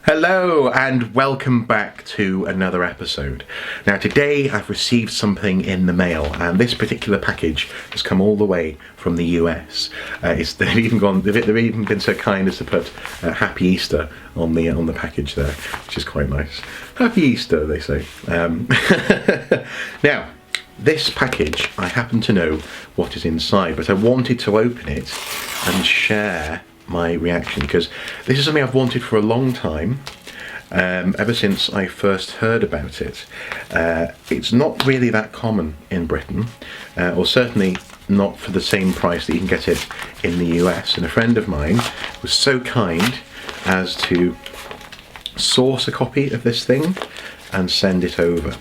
Hello and welcome back to another episode. Now today I've received something in the mail, and this particular package has come all the way from the US. They've even been so kind as to put Happy Easter on the package there, which is quite nice. Happy Easter, they say. Now, this package, I happen to know what is inside, but I wanted to open it and share my reaction, because this is something I've wanted for a long time, ever since I first heard about it. It's not really that common in Britain, or certainly not for the same price that you can get it in the US, and a friend of mine was so kind as to source a copy of this thing and send it over.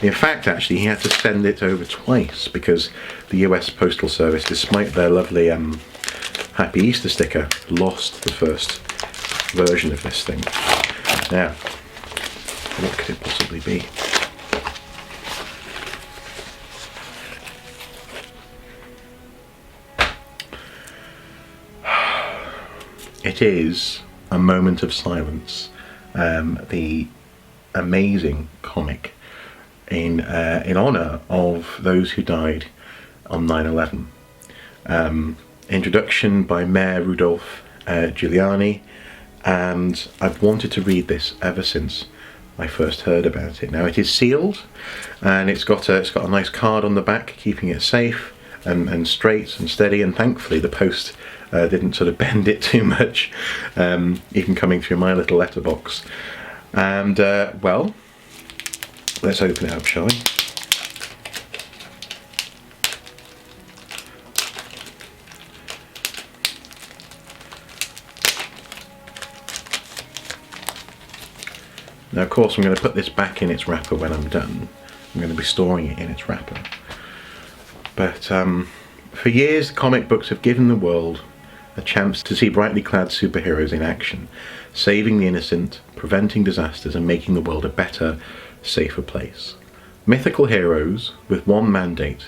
In fact, actually, he had to send it over twice because the US Postal Service, despite their lovely Happy Easter sticker, lost the first version of this thing. Now, what could it possibly be? It is A Moment of Silence, the amazing comic in honour of those who died on 9/11. Introduction by Mayor Rudolph Giuliani, and I've wanted to read this ever since I first heard about it. Now it is sealed, and it's got a nice card on the back keeping it safe and straight and steady, and thankfully the post didn't sort of bend it too much, even coming through my little letterbox. And well, let's open it up, shall we? Now, of course, I'm going to put this back in its wrapper when I'm done. I'm going to be storing it in its wrapper. But for years, comic books have given the world a chance to see brightly clad superheroes in action, saving the innocent, preventing disasters, and making the world a better, safer place. Mythical heroes with one mandate: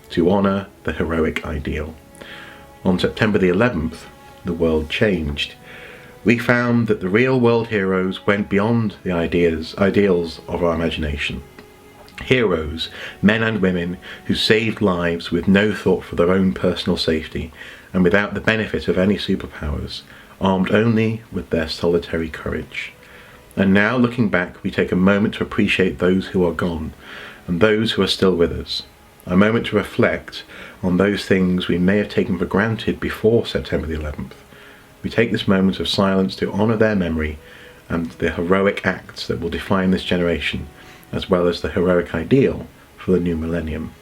to honour the heroic ideal. On September the 11th, the world changed. We found that the real world heroes went beyond the ideals of our imagination. Heroes, men and women, who saved lives with no thought for their own personal safety and without the benefit of any superpowers, armed only with their solitary courage. And now, looking back, we take a moment to appreciate those who are gone and those who are still with us. A moment to reflect on those things we may have taken for granted before September the 11th. We take this moment of silence to honour their memory and the heroic acts that will define this generation, as well as the heroic ideal for the new millennium.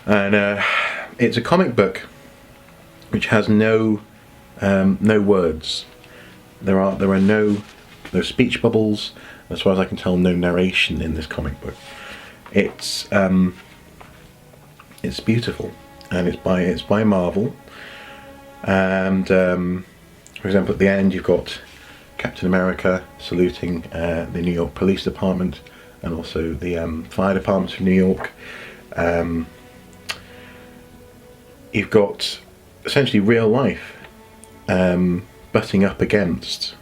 And it's a comic book which has no words. There are no speech bubbles, as far as I can tell. No narration in this comic book. It's beautiful, and it's by Marvel. And for example, at the end you've got Captain America saluting the New York Police Department, and also the fire departments of New York. You've got essentially real life butting up against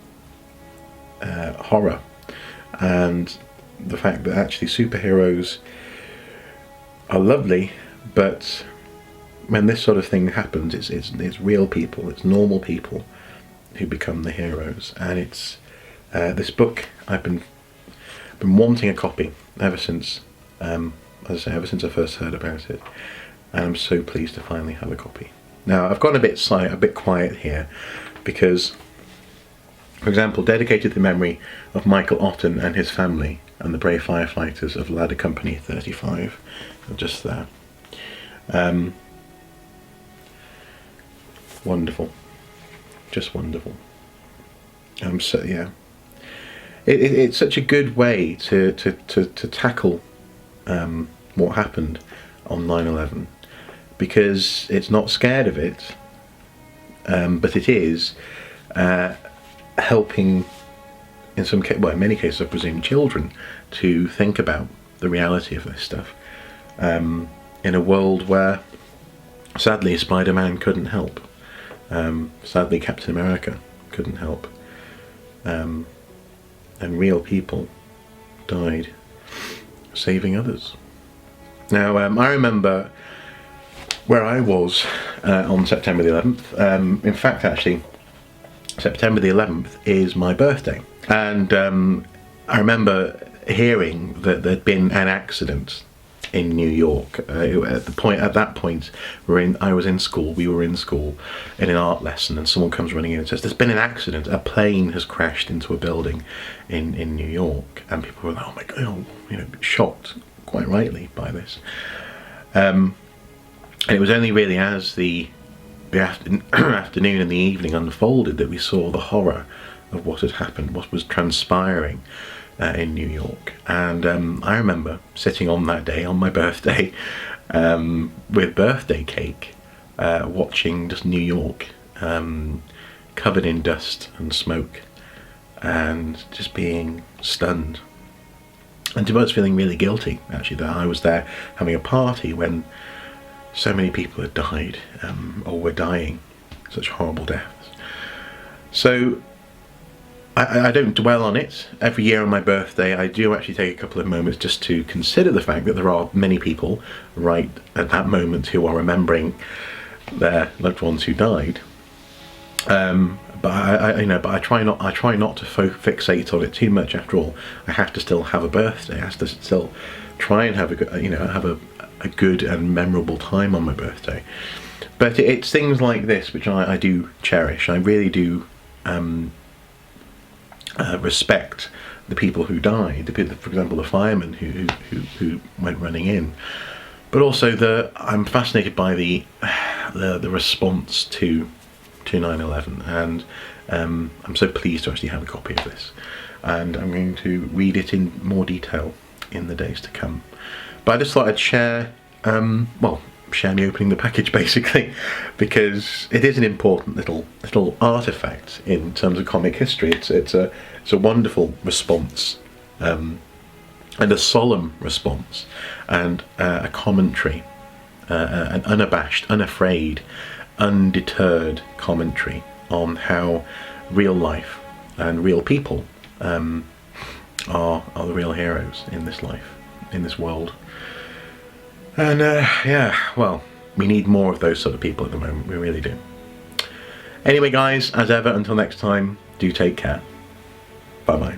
horror, and the fact that actually superheroes are lovely, but when this sort of thing happens, it's real people, it's normal people who become the heroes. And it's this book, I've been wanting a copy ever since, as I say, ever since I first heard about it, and I'm so pleased to finally have a copy. Now, I've gone a bit quiet here because, for example, dedicated to the memory of Michael Otten and his family and the brave firefighters of Ladder Company 35, just there. Wonderful, just wonderful. So yeah, it's such a good way to tackle what happened on 9/11, because it's not scared of it, but it is helping, in many cases, I presume, children to think about the reality of this stuff in a world where, sadly, Spider-Man couldn't help. Sadly, Captain America couldn't help. and real people died saving others. Now, I remember where I was on September the 11th. In fact, actually, September the 11th is my birthday, and I remember hearing that there'd been an accident in New York. At that point, I was in school. We were in school in an art lesson, and someone comes running in and says, "There's been an accident. A plane has crashed into a building in New York." And people were like, "Oh my God!" Shocked, quite rightly, by this. And it was only really as the afternoon and the evening unfolded that we saw the horror of what had happened, what was transpiring in New York. And I remember sitting on that day, on my birthday, with birthday cake, watching just New York covered in dust and smoke, and just being stunned. And to be honest, feeling really guilty, actually, that I was there having a party when so many people had died, or were dying such horrible deaths. So I don't dwell on it. Every year on my birthday, I do actually take a couple of moments just to consider the fact that there are many people right at that moment who are remembering their loved ones who died. But I try not to fixate on it too much. After all, I have to still have a birthday. I have to still try and have a good and memorable time on my birthday. But it's things like this which I do cherish. I really do respect the people who died. For example, the firemen who went running in. But also I'm fascinated by the response to 9/11, and I'm so pleased to actually have a copy of this, and I'm going to read it in more detail in the days to come. But I just thought I'd share me opening the package, basically, because it is an important little artifact in terms of comic history. It's a wonderful response, and a solemn response, and a commentary, an unabashed, unafraid, undeterred commentary on how real life and real people are the real heroes in this life, in this world. And we need more of those sort of people at the moment, we really do. Anyway guys, as ever, until next time, do take care. Bye bye.